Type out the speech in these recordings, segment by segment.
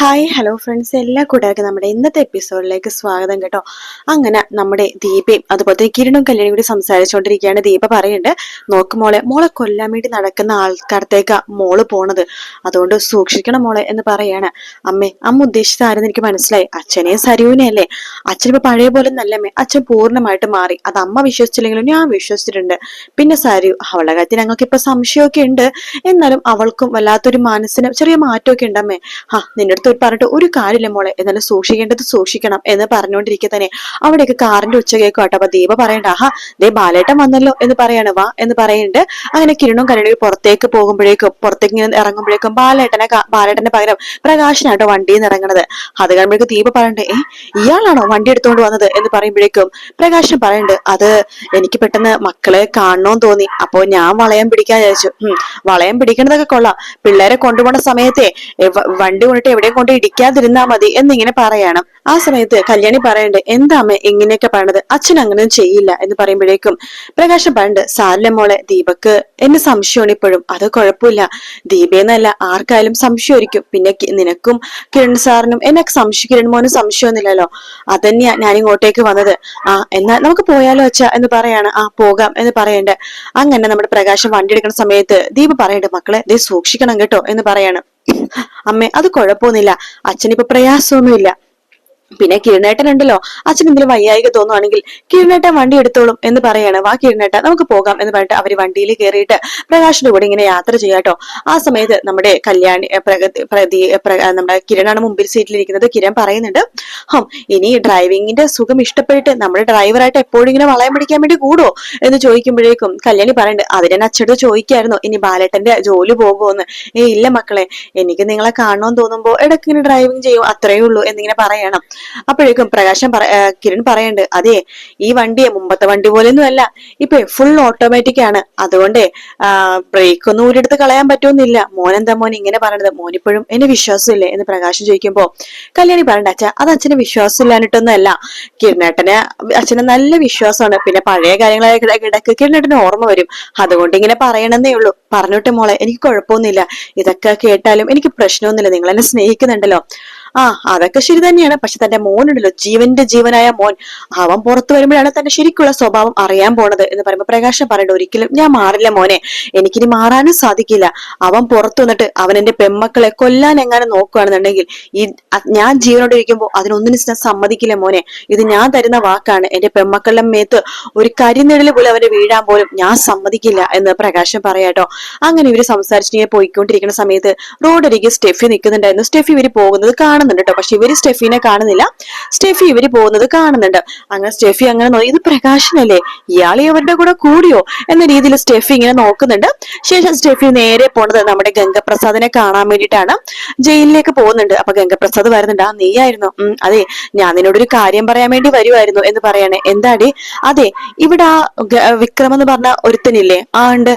Hi hello friends, എല്ലാ കൂട്ടുകാർക്കും നമ്മുടെ ഇന്നത്തെ എപ്പിസോഡിലേക്ക് സ്വാഗതം കേട്ടോ. അങ്ങനെ നമ്മുടെ ദീപയും അതുപോലെ കിരണും കല്യാണിയും കൂടി സംസാരിച്ചുകൊണ്ടിരിക്കുകയാണ്. ദീപ പറയുന്നുണ്ട്, നോക്ക് മോളെ കൊല്ലാൻ വേണ്ടി നടക്കുന്ന ആൾക്കാരത്തേക്കാ മോള് പോണത്, അതുകൊണ്ട് സൂക്ഷിക്കണം മോളെ എന്ന് പറയാണ്. അമ്മ ഉദ്ദേശിച്ചത് ആരെന്ന് എനിക്ക് മനസ്സിലായി, അച്ഛനെയും സരുവിനെ അല്ലേ. അച്ഛനിപ്പോ പഴയ പോലെ നല്ലമ്മേ, അച്ഛൻ പൂർണ്ണമായിട്ട് മാറി. അത് അമ്മ വിശ്വസിച്ചില്ലെങ്കിലും ഞാൻ വിശ്വസിച്ചിട്ടുണ്ട്. പിന്നെ സരു, അവളുടെ കാര്യത്തിൽ ഞങ്ങൾക്ക് ഇപ്പൊ സംശയമൊക്കെ ഉണ്ട്, എന്നാലും അവൾക്കും വല്ലാത്തൊരു മനസ്സിന് ചെറിയ മാറ്റമൊക്കെ ഉണ്ടമ്മേ. നിന്റെ അടുത്ത് പറഞ്ഞിട്ട് ഒരു കാര്യമില്ല മോളെ, എന്നാലും സൂക്ഷിക്കേണ്ടത് സൂക്ഷിക്കണം എന്ന് പറഞ്ഞുകൊണ്ടിരിക്കെ തന്നെ അവിടേക്ക് കാറിന്റെ ഉച്ച കേൾക്കും കേട്ടോ. അപ്പൊ ദീപ പറയണ്ട, ദേ ബാലേട്ടൻ വന്നല്ലോ എന്ന് പറയാണ്. വാ എന്ന് പറയുന്നുണ്ട്. അങ്ങനെ കിരണും കല്യാണിയും പുറത്തേക്ക് പുറത്തേക്ക് ഇങ്ങനെ ഇറങ്ങുമ്പോഴേക്കും ബാലേട്ടന്റെ പകരം പ്രകാശനാട്ടോ വണ്ടിയിൽ നിന്ന് ഇറങ്ങണത്. അത് കഴിയുമ്പോഴേക്കും ദീപ പറയണ്ടേ, ഇയാളാണോ വണ്ടി എടുത്തോണ്ട് വന്നത് എന്ന് പറയുമ്പോഴേക്കും പ്രകാശൻ പറയണ്ട്, അത് എനിക്ക് പെട്ടെന്ന് മക്കളെ കാണണോന്ന് തോന്നി, അപ്പോ ഞാൻ വളയം പിടിക്കാൻ വിചാരിച്ചു. വളയം പിടിക്കണതൊക്കെ കൊള്ളാം, പിള്ളേരെ കൊണ്ടുപോകുന്ന സമയത്തെ വണ്ടി കൊണ്ടിട്ട് എവിടെയും കൊണ്ട് ഇടിക്കാതിരുന്നാ മതി എന്നിങ്ങനെ പറയണം. ആ സമയത്ത് കല്യാണി പറയണ്ട്, എന്താ അമ്മ ഇങ്ങനെയൊക്കെ പറയണത്, അച്ഛൻ അങ്ങനെയൊന്നും ചെയ്യില്ല എന്ന് പറയുമ്പോഴേക്കും പ്രകാശം പറയണ്ട്, സാരില്ല മോളെ, ദീപക്ക് എന്നെ സംശയമാണ് ഇപ്പോഴും, അത് കുഴപ്പമില്ല, ദീപയെന്നല്ല ആർക്കായാലും സംശയമായിരിക്കും. പിന്നെ നിനക്കും കിരൺ സാറിനും എന്നെ കിരൺ മോനും സംശയമൊന്നുമില്ലല്ലോ, അതന്നെയാ ഞാൻ ഇങ്ങോട്ടേക്ക് വന്നത്. എന്നാ നമുക്ക് പോയാലോ അച്ഛാ എന്ന് പറയാണ്. പോകാം എന്ന് പറയണ്ട്. അങ്ങനെ നമ്മുടെ പ്രകാശം വണ്ടി എടുക്കുന്ന സമയത്ത് ദീപ പറയണ്ട്, മക്കളെ ദേ സൂക്ഷിക്കണം കേട്ടോ എന്ന് പറയാണ്. അമ്മേ അത് കുഴപ്പമൊന്നുമില്ല, അച്ഛനിപ്പോ പ്രയാസമൊന്നുമില്ല. പിന്നെ കിരണേട്ടൻ ഉണ്ടല്ലോ, അച്ഛൻ എന്തെങ്കിലും വയ്യായിക തോന്നുവാണെങ്കിൽ കിരണേട്ടൻ വണ്ടി എടുത്തോളും എന്ന് പറയാണ്. വാ കിരണേട്ട നമുക്ക് പോകാം എന്ന് പറഞ്ഞിട്ട് അവര് വണ്ടിയിൽ കയറിയിട്ട് പ്രകാശിന്റെ കൂടെ ഇങ്ങനെ യാത്ര ചെയ്യാട്ടോ. ആ സമയത്ത് നമ്മുടെ കല്യാണി നമ്മുടെ കിരണാണ് മുമ്പിൽ സീറ്റിലിരിക്കുന്നത്. കിരൺ പറയുന്നുണ്ട്, ഇനി ഡ്രൈവിങ്ങിന്റെ സുഖം ഇഷ്ടപ്പെട്ടിട്ട് നമ്മുടെ ഡ്രൈവറായിട്ട് എപ്പോഴും ഇങ്ങനെ വളയം പിടിക്കാൻ വേണ്ടി കൂടോ എന്ന് ചോദിക്കുമ്പോഴേക്കും കല്യാണി പറയുന്നുണ്ട്, അതിനെ അച്ഛനോട് ചോദിക്കായിരുന്നു ഇനി ബാലേട്ടന്റെ ജോലി പോകുമോന്ന്. ഇല്ല മക്കളെ, എനിക്ക് നിങ്ങളെ കാണണമെന്ന് തോന്നുമ്പോ ഇടയ്ക്ക് ഇങ്ങനെ ഡ്രൈവിംഗ് ചെയ്യും, അത്രേ ഉള്ളൂ എന്നിങ്ങനെ പറയണം. അപ്പോഴേക്കും കിരൺ പറയണ്ട്, അതെ ഈ വണ്ടിയെ മുമ്പത്തെ വണ്ടി പോലെയൊന്നും അല്ല, ഇപ്പൊ ഫുൾ ഓട്ടോമാറ്റിക് ആണ്, അതുകൊണ്ട് ബ്രേക്ക് ഒന്നും ഊരെടുത്ത് കളയാൻ പറ്റുമെന്നില്ല. മോനെന്താ മോൻ ഇങ്ങനെ പറയണത്, മോനിപ്പോഴും എന്നെ വിശ്വാസമില്ലേ എന്ന് പ്രകാശം ചോദിക്കുമ്പോ കല്യാണി പറയണ്ട, അച്ഛാ അത് അച്ഛന് വിശ്വാസം ഇല്ലാഞ്ഞിട്ടൊന്നും അല്ല, കിരണേട്ടന് അച്ഛന് നല്ല വിശ്വാസമാണ്. പിന്നെ പഴയ കാര്യങ്ങളെ ഇടയ്ക്ക് കിരണേട്ടന് ഓർമ്മ വരും, അതുകൊണ്ട് ഇങ്ങനെ പറയണമെന്നേ ഉള്ളൂ. പറഞ്ഞോട്ടെ മോളെ, എനിക്ക് കുഴപ്പമൊന്നുമില്ല, ഇതൊക്കെ കേട്ടാലും എനിക്ക് പ്രശ്നമൊന്നുമില്ല, നിങ്ങൾ എന്നെ സ്നേഹിക്കുന്നുണ്ടല്ലോ. അതൊക്കെ ശരി തന്നെയാണ്, പക്ഷെ തന്റെ മോനുണ്ടല്ലോ, ജീവന്റെ ജീവനായ മോൻ, അവൻ പുറത്തു വരുമ്പോഴാണ് തന്റെ ശരിക്കുള്ള സ്വഭാവം അറിയാൻ പോണത് എന്ന് പറയുമ്പോ പ്രകാശം പറയണ്ട, ഒരിക്കലും ഞാൻ മാറില്ല മോനെ, എനിക്കിനി മാറാനും സാധിക്കില്ല. അവൻ പുറത്തു വന്നിട്ട് അവൻ എന്റെ പെമ്മക്കളെ കൊല്ലാൻ എങ്ങാനും നോക്കുകയാണെന്നുണ്ടെങ്കിൽ ഞാൻ ജീവനോടെ ഇരിക്കുമ്പോൾ അതിനൊന്നിനും ഞാൻ സമ്മതിക്കില്ല മോനെ, ഇത് ഞാൻ തരുന്ന വാക്കാണ്. എന്റെ പെമ്മക്കളുടെ മേത്ത് ഒരു കരിനിഴല് പോലും അവന് വീഴാൻ പോലും ഞാൻ സമ്മതിക്കില്ല എന്ന് പ്രകാശം പറയാട്ടോ. അങ്ങനെ ഇവര് സംസാരിച്ചിട്ട് പോയിക്കൊണ്ടിരിക്കുന്ന സമയത്ത് റോഡരികെ സ്റ്റെഫി നിൽക്കുന്നുണ്ടായിരുന്നു. സ്റ്റെഫി ഇവര് പോകുന്നത് കാണുന്നുണ്ട് കേട്ടോ, പക്ഷെ ഇവര് സ്റ്റെഫിനെ കാണുന്നില്ല, സ്റ്റെഫി ഇവര് പോകുന്നത് കാണുന്നുണ്ട്. അങ്ങനെ സ്റ്റെഫി അങ്ങനെ ഇത് പ്രകാശനല്ലേ, ഇയാളെ അവരുടെ കൂടെ കൂടിയോ എന്ന രീതിയിൽ സ്റ്റെഫി ഇങ്ങനെ നോക്കുന്നുണ്ട്. ശേഷം സ്റ്റെഫി നേരെ പോണത് നമ്മുടെ ഗംഗപ്രസാദിനെ കാണാൻ വേണ്ടിയിട്ടാണ്, ജയിലിലേക്ക് പോകുന്നുണ്ട്. അപ്പൊ ഗംഗപ്രസാദ് വരുന്നുണ്ട്. നീയായിരുന്നു? അതെ, ഞാൻ നിന്നോടൊരു കാര്യം പറയാൻ വേണ്ടി വരുമായിരുന്നു എന്ന് പറയണേ. എന്താടി? അതെ, ഇവിടെ വിക്രം എന്ന് പറഞ്ഞ ഒരുത്തനില്ലേ, ഉണ്ട്,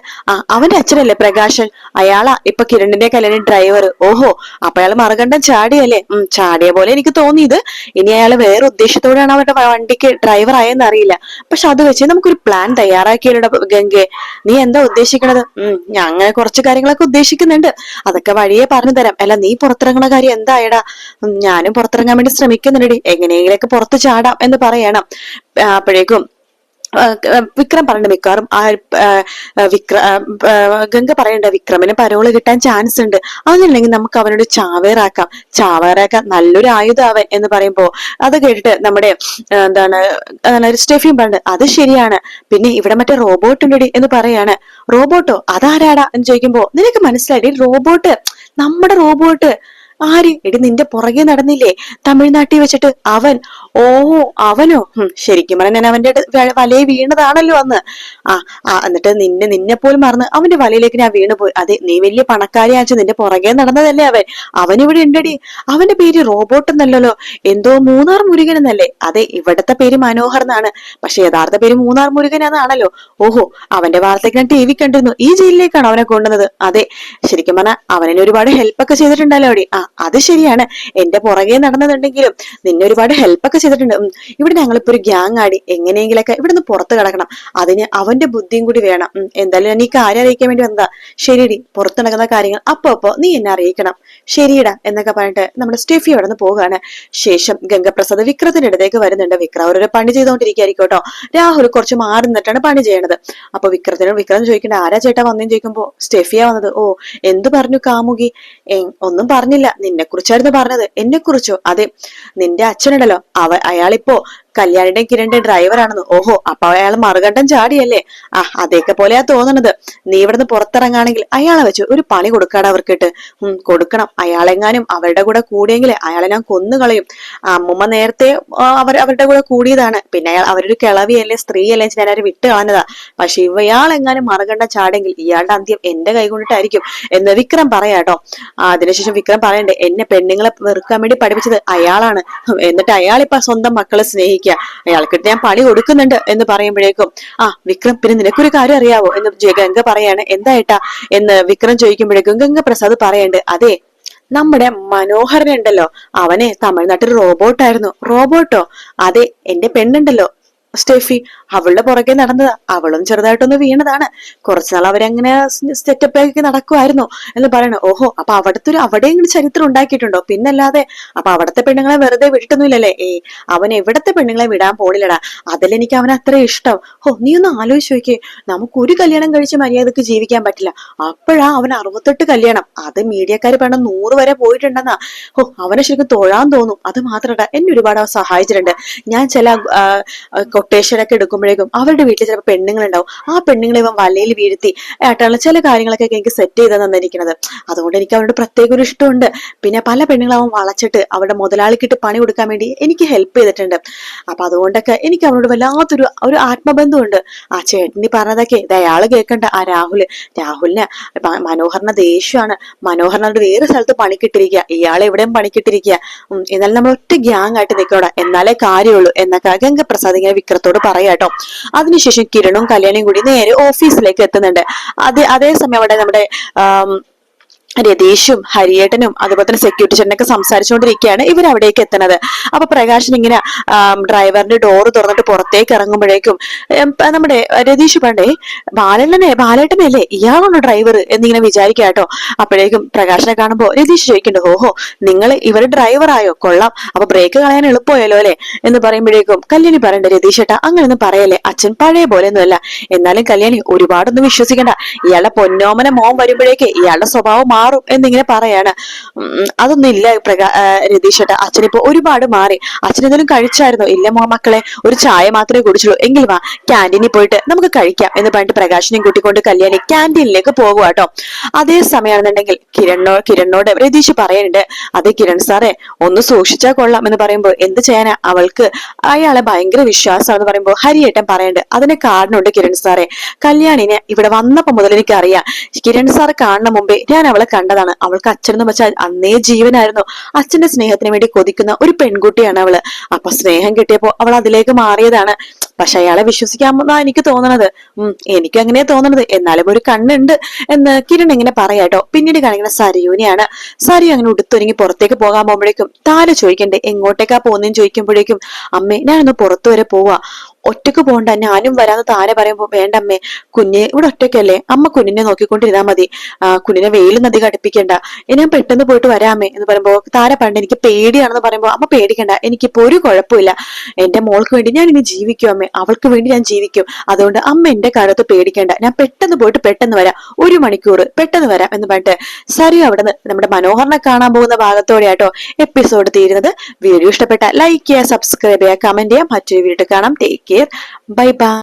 അവന്റെ അച്ഛനല്ലേ പ്രകാശൻ, അയാളാ ഇപ്പൊ കിരണിന്റെ കല്യാണ ഡ്രൈവർ. ഓഹോ, അപ്പൊ അയാൾ മറുകണ്ഠം ചാടിയല്ലേ? ചാടിയ പോലെ എനിക്ക് തോന്നിയത്. ഇനി അയാള് വേറെ ഉദ്ദേശത്തോടെയാണ് അവരുടെ വണ്ടിക്ക് ഡ്രൈവർ ആയെന്ന് അറിയില്ല, പക്ഷെ അത് വെച്ച് നമുക്കൊരു പ്ലാൻ തയ്യാറാക്കിയല്ലോ ഗംഗെ. നീ എന്താ ഉദ്ദേശിക്കണത്? ഞാൻ അങ്ങനെ കുറച്ച് കാര്യങ്ങളൊക്കെ ഉദ്ദേശിക്കുന്നുണ്ട്, അതൊക്കെ വഴിയെ പറഞ്ഞു തരാം. അല്ല നീ പുറത്തിറങ്ങണ കാര്യം എന്തായടാ? ഞാനും പുറത്തിറങ്ങാൻ വേണ്ടി ശ്രമിക്കുന്നുണ്ടടി, എങ്ങനെയെങ്കിലൊക്കെ പുറത്ത് ചാടാം എന്ന് പറയണം. അപ്പോഴേക്കും വിക്രം പറയണ്ട, മിക്കവാറും ഗംഗ പറയണ്ട, വിക്രമിന് പരോള് കിട്ടാൻ ചാൻസ് ഉണ്ട്, അങ്ങനെയുണ്ടെങ്കിൽ നമുക്ക് അവനോട് ചാവേറാക്കാം നല്ലൊരു ആയുധാവൻ എന്ന് പറയുമ്പോ അത് കേട്ടിട്ട് നമ്മുടെ സ്റ്റെഫിയും പറഞ്ഞത്, അത് ശരിയാണ്, പിന്നെ ഇവിടെ മറ്റേ റോബോട്ട് ഉണ്ടടി എന്ന് പറയാണ്. റോബോട്ടോ? അതാരാടാ എന്ന് ചോദിക്കുമ്പോ നിനക്ക് മനസ്സിലായി, റോബോട്ട്, നമ്മുടെ റോബോട്ട്. ആര്? എടി നിന്റെ പുറകെ നടന്നില്ലേ തമിഴ്നാട്ടിൽ വെച്ചിട്ട് അവൻ. ഓഹോ, അവനോ? ശരിക്കും പറഞ്ഞാൽ ഞാൻ അവന്റെ വലയിൽ വീണതാണല്ലോ അന്ന്. എന്നിട്ട് നിന്നെ പോലും മറന്ന് അവന്റെ വലയിലേക്ക് ഞാൻ വീണുപോയി. അതെ, നീ വലിയ പണക്കാരിയാച്ചു, നിന്റെ പുറകെ നടന്നതല്ലേ അവനിവിടെ ഉണ്ടടി. അവന്റെ പേര് റോബോട്ട് എന്നല്ലോ, എന്തോ മൂന്നാർ മുരുകൻ എന്നല്ലേ? അതെ, ഇവിടത്തെ പേര് മനോഹർ എന്നാണ്, പക്ഷെ യഥാർത്ഥ പേര് മൂന്നാർ മുരുകൻ എന്നാണല്ലോ. ഓഹോ, അവന്റെ വാർത്തയ്ക്ക് ഞാൻ TV കണ്ടിരുന്നു. ഈ ജയിലിലേക്കാണ് അവനെ കൊണ്ടുവന്നത്. അതെ, ശരിക്കും പറഞ്ഞാൽ അവനെ ഒരുപാട് ഹെൽപ്പ് ഒക്കെ ചെയ്തിട്ടുണ്ടല്ലോ അവിടെ. അത് ശരിയാണ്, എന്റെ പുറകെ നടന്നതുണ്ടെങ്കിലും നിന്നെ ഒരുപാട് ഹെൽപ്പ് ഒക്കെ ചെയ്തിട്ടുണ്ട്. ഇവിടെ ഞങ്ങളിപ്പോ ഒരു ഗ്യാങ് ആടി, എങ്ങനെയെങ്കിലൊക്കെ ഇവിടുന്ന് പുറത്ത് കിടക്കണം. അതിന് അവന്റെ ബുദ്ധിയും കൂടി വേണം. എന്തായാലും ഞാൻ ഈ കാര്യം അറിയിക്കാൻ വേണ്ടി വന്നതാ. ശരിയടി, പുറത്ത് നടക്കുന്ന കാര്യങ്ങൾ അപ്പൊ നീ എന്നെ അറിയിക്കണം. ശരിയിടാ എന്നൊക്കെ പറഞ്ഞിട്ട് നമ്മുടെ സ്റ്റെഫി അവിടെ നിന്ന് പോവുകയാണ്. ശേഷം ഗംഗപ്രസാദ് വിക്രത്തിന്റെ അടുത്തേക്ക് വരുന്നുണ്ട്. വിക്രം അവരൊരു പണി ചെയ്തുകൊണ്ടിരിക്കുകയായിരിക്കും കേട്ടോ. രാഹുൽ കുറച്ച് മാറി നിന്നിട്ടാണ് പണി ചെയ്യണത്. അപ്പൊ വിക്രം ചോദിക്കണ്ട, ആരാ ചേട്ടാ വന്നേന്ന് ചോദിക്കുമ്പോ സ്റ്റെഫിയാ വന്നത്. ഓ, എന്തു പറഞ്ഞു കാമുകി? ഒന്നും പറഞ്ഞില്ല, നിന്നെ കുറിച്ചായിരുന്നു പറഞ്ഞത്. എന്നെ കുറിച്ചോ? അതെ, നിന്റെ അച്ഛനുണ്ടല്ലോ, അയാളിപ്പോ കല്യാണിന്റെ കിരണിന്റെ ഡ്രൈവറാണെന്ന്. ഓഹോ, അപ്പൊ അയാൾ മറുകണ്ഠം ചാടിയല്ലേ? അതേക്കെ പോലെയാ തോന്നണത്. നീ ഇവിടുന്ന് പുറത്തിറങ്ങാണെങ്കിൽ അയാളെ വെച്ച് ഒരു പണി കൊടുക്കാടാ അവർക്കിട്ട്. കൊടുക്കണം. അയാളെങ്ങാനും അവരുടെ കൂടെ കൂടിയെങ്കിൽ അയാളെ ഞാൻ കൊന്നുകളയും. അമ്മുമ്മ നേരത്തെ അവരുടെ കൂടെ കൂടിയതാണ്. പിന്നെ അവരൊരു കിളവിയല്ലേ, സ്ത്രീയല്ലേ, ഞാൻ അവരെ വിട്ട് കളഞ്ഞതാ. പക്ഷെ ഇയാളെങ്ങാനും മറുകണ്ഠം ചാടെങ്കിൽ ഇയാളുടെ അന്ത്യം എന്റെ കൈ കൊണ്ടിട്ടായിരിക്കും എന്ന് വിക്രം പറയാട്ടോ. അതിനുശേഷം വിക്രം പറയണ്ടേ, എന്നെ പെണ്ണുങ്ങളെ വെറുക്കാൻ വേണ്ടി പഠിപ്പിച്ചത് അയാളാണ്. എന്നിട്ട് അയാളിപ്പോ സ്വന്തം മക്കളെ സ്നേഹിക്കുക, അയാൾക്കിട്ട് ഞാൻ പണി കൊടുക്കുന്നുണ്ട് എന്ന് പറയുമ്പോഴേക്കും വിക്രം, പിന്നെ നിനക്കൊരു കാര്യം അറിയാവോ എന്ന് ഗംഗ പറയാണ്. എന്തായിട്ടാ എന്ന് വിക്രം ചോദിക്കുമ്പോഴേക്കും ഗംഗപ്രസാദ് പറയണ്ട്, അതെ, നമ്മുടെ മനോഹരനുണ്ടല്ലോ, അവനെ തമിഴ്നാട്ടിൽ റോബോട്ടായിരുന്നു. റോബോട്ടോ? അതെ, എന്റെ പെണ്ണുണ്ടല്ലോ സ്റ്റെഫി, അവളുടെ പുറകെ നടന്നതാ. അവളും ചെറുതായിട്ടൊന്ന് വീണതാണ്. കുറച്ചുനാൾ അവരങ്ങനെ സെറ്റപ്പ് ആക്കി നടക്കുമായിരുന്നു എന്ന് പറയണ. ഓഹോ, അപ്പൊ അവിടെയും ചരിത്രം ഉണ്ടാക്കിയിട്ടുണ്ടോ? പിന്നല്ലാതെ. അപ്പൊ അവിടത്തെ പെണ്ണുങ്ങളെ വെറുതെ വിട്ടിട്ടൊന്നുമില്ലല്ലേ? അവൻ എവിടത്തെ പെണ്ണുങ്ങളെ വിടാൻ പോണില്ലടാ. അതിലെനിക്ക് അവനെ അത്ര ഇഷ്ടം. നീ ഒന്ന് ആലോചിച്ച് നോക്കിയേ, നമുക്ക് ഒരു കല്യാണം കഴിച്ച് മര്യാദക്ക് ജീവിക്കാൻ പറ്റില്ല. അപ്പോഴാ അവൻ 68 കല്യാണം. അത് മീഡിയക്കാര് പറഞ്ഞ 100 വരെ പോയിട്ടുണ്ടെന്നാ. അവനെ ശരിക്കും തൊഴാൻ തോന്നും. അത് മാത്രമല്ല, എന്നെ ഒരുപാട് അവൻ സഹായിച്ചിട്ടുണ്ട്. ഞാൻ ചില കൊട്ടേഷനൊക്കെ എടുക്കുമ്പോഴേക്കും അവരുടെ വീട്ടിൽ ചിലപ്പോൾ പെണ്ണുങ്ങളുണ്ടാവും. ആ പെണ്ണുങ്ങളെ ഇവൻ വലയിൽ വീഴ്ത്തി ആയിട്ടുള്ള ചില കാര്യങ്ങളൊക്കെ എനിക്ക് സെറ്റ് ചെയ്ത് തന്നിരിക്കുന്നത്. അതുകൊണ്ട് എനിക്ക് അവരോട് പ്രത്യേക ഒരു ഇഷ്ടമുണ്ട്. പിന്നെ പല പെണ്ണുങ്ങളും അവൻ വളച്ചിട്ട് അവരുടെ മുതലാളിക്കിട്ട് പണി കൊടുക്കാൻ വേണ്ടി എനിക്ക് ഹെൽപ്പ് ചെയ്തിട്ടുണ്ട്. അപ്പൊ അതുകൊണ്ടൊക്കെ എനിക്ക് അവനോട് വല്ലാത്തൊരു ആത്മബന്ധമുണ്ട്. ചേട്ടനി പറഞ്ഞതൊക്കെ അയാള് കേൾക്കണ്ട. രാഹുലിന് മനോഹറിന് ദേഷ്യമാണ്. മനോഹറിനോട് വേറെ സ്ഥലത്ത് പണിക്കിട്ടിരിക്കുക, ഇയാളെ എവിടെയും പണിക്കിട്ടിരിക്കുക. എന്നാലും നമ്മൾ ഒറ്റ ഗ്യാങ് ആയിട്ട് നിൽക്കോടാ, എന്നാലേ കാര്യമുള്ളൂ എന്നൊക്കെ ഗംഗപ്രസാദ് ഇങ്ങനെ വിക്രത്തോട് പറയാട്ടോ. അതിനുശേഷം കിരണും കല്യാണിയും കൂടി നേരെ ഓഫീസിലേക്ക് എത്തുന്നുണ്ട്. അതേസമയം അവിടെ നമ്മുടെ രതീഷും ഹരിയേട്ടനും അതുപോലെ തന്നെ സെക്യൂരിറ്റി ചേട്ടനൊക്കെ സംസാരിച്ചുകൊണ്ടിരിക്കുകയാണ്. ഇവരവിടേക്ക് എത്തുന്നത്. അപ്പൊ പ്രകാശൻ ഇങ്ങനെ ഡ്രൈവറിന്റെ ഡോറ് തുറന്നിട്ട് പുറത്തേക്ക് ഇറങ്ങുമ്പോഴേക്കും നമ്മുടെ രതീഷ് പണ്ടേ ബാലേട്ടനല്ലേ ഇയാളാണോ ഡ്രൈവർ എന്നിങ്ങനെ വിചാരിക്കാട്ടോ. അപ്പോഴേക്കും പ്രകാശനെ കാണുമ്പോ രതീഷ് ചോദിക്കണ്ടോ, ഓഹോ, നിങ്ങൾ ഇവര് ഡ്രൈവറായോ? കൊള്ളാം, അപ്പൊ ബ്രേക്ക് കളയാൻ എളുപ്പമായല്ലോ അല്ലെ എന്ന് പറയുമ്പോഴേക്കും കല്യാണി പറയണ്ടേ, രതീഷ് ഏട്ടാ അങ്ങനെയൊന്നും പറയല്ലേ, അച്ഛൻ പഴയ പോലെ ഒന്നുമല്ല. എന്നാലും കല്യാണി ഒരുപാടൊന്നും വിശ്വസിക്കണ്ട. ഇയാളുടെ പൊന്നോമന മോൻ വരുമ്പോഴേക്ക് ഇയാളുടെ സ്വഭാവം മാറും എന്നിങ്ങനെ പറയാണ്. അതൊന്നും ഇല്ല രതീഷ് ഏട്ടാ, അച്ഛനിപ്പോ ഒരുപാട് മാറി. അച്ഛൻ എന്തെങ്കിലും കഴിച്ചായിരുന്നോ? ഇല്ല മക്കളെ, ഒരു ചായ മാത്രമേ കുടിച്ചുള്ളൂ. എങ്കിൽ വാ, ക്യാൻറ്റീനിൽ പോയിട്ട് നമുക്ക് കഴിക്കാം എന്ന് പറഞ്ഞിട്ട് പ്രകാശനെയും കൂട്ടിക്കൊണ്ട് കല്യാണി ക്യാൻറ്റീനിലേക്ക് പോകുവാട്ടോ. അതേ സമയമാണെന്നുണ്ടെങ്കിൽ കിരണിനോട് രതീഷ് പറയുന്നുണ്ട്, അതെ കിരൺ സാറേ, ഒന്ന് സൂക്ഷിച്ചാൽ കൊള്ളാം എന്ന് പറയുമ്പോ എന്ത് ചെയ്യാനാ, അവൾക്ക് അയാളെ ഭയങ്കര വിശ്വാസമാണെന്ന് പറയുമ്പോ ഹരിയേട്ടൻ പറയുന്നുണ്ട്, അതിന് കാരണമുണ്ട് കിരൺ സാറേ. കല്യാണിനെ ഇവിടെ വന്നപ്പോ മുതൽ എനിക്കറിയാം. കിരൺ സാർ കാണുന്ന മുമ്പേ ഞാൻ അവളെ കണ്ടതാണ്. അവൾക്ക് അച്ഛനെന്ന് വെച്ചാൽ അന്നേ ജീവനായിരുന്നു. അച്ഛന്റെ സ്നേഹത്തിന് വേണ്ടി കൊതിക്കുന്ന ഒരു പെൺകുട്ടിയാണ് അവള്. അപ്പൊ സ്നേഹം കിട്ടിയപ്പോ അവൾ അതിലേക്ക് മാറിയതാണ്. പക്ഷെ അയാളെ വിശ്വസിക്കാമെന്നാ എനിക്ക് തോന്നണത്. എനിക്ക് അങ്ങനെയാ തോന്നണത്. എന്നാലും ഒരു കണ്ണുണ്ട് എന്ന് കിരൺ ഇങ്ങനെ പറയാട്ടോ. പിന്നീട് കാണിക്കുന്ന സരിയുനെയാണ്. സരിയു അങ്ങനെ ഉടുത്തൊരുങ്ങി പുറത്തേക്ക് പോകാൻ പോകുമ്പോഴേക്കും താര ചോദിക്കണ്ടേ, എങ്ങോട്ടേക്കാ പോകുന്നതെന്ന് ചോദിക്കുമ്പോഴേക്കും, അമ്മേ ഞാനൊന്ന് പുറത്തു വരെ പോവാ, ഒറ്റക്ക് പോകണ്ട, ഞാനും വരാന്ന് താര പറയുമ്പോ, വേണ്ടമ്മേ, കുഞ്ഞ് ഇവിടെ ഒറ്റയ്ക്കല്ലേ, അമ്മ കുഞ്ഞിനെ നോക്കിക്കൊണ്ടിരുന്നാ മതി, കുഞ്ഞിനെ വെയിലൊന്നും അധികം അടുപ്പിക്കണ്ട, ഞാൻ പെട്ടെന്ന് പോയിട്ട് വരാമേ എന്ന് പറയുമ്പോ താര പണ്ട് എനിക്ക് പേടിയാണെന്ന് പറയുമ്പോ, അമ്മ പേടിക്കണ്ട, എനിക്കിപ്പോ ഒരു കുഴപ്പമില്ല, എന്റെ മോൾക്ക് വേണ്ടി ഞാൻ ഇനി ജീവിക്കും അമ്മേ, അവൾക്ക് വേണ്ടി ഞാൻ ജീവിക്കും, അതുകൊണ്ട് അമ്മ എന്റെ കാര്യത്ത് പേടിക്കണ്ട, ഞാൻ പെട്ടെന്ന് പോയിട്ട് പെട്ടെന്ന് വരാം, 1 മണിക്കൂർ പെട്ടെന്ന് വരാം എന്ന് പറഞ്ഞിട്ട് സരി അവിടുന്ന് നമ്മുടെ മനോഹറിനെ കാണാൻ പോകുന്ന ഭാഗത്തോടെയാട്ടോ എപ്പിസോഡ് തീരുന്നത്. വീഡിയോ ഇഷ്ടപ്പെട്ട ലൈക്ക് ചെയ്യുക, സബ്സ്ക്രൈബ് ചെയ്യുക, കമന്റ് ചെയ്യുക. മറ്റൊരു വീഡിയോ കാണാം. Take care, bye bye.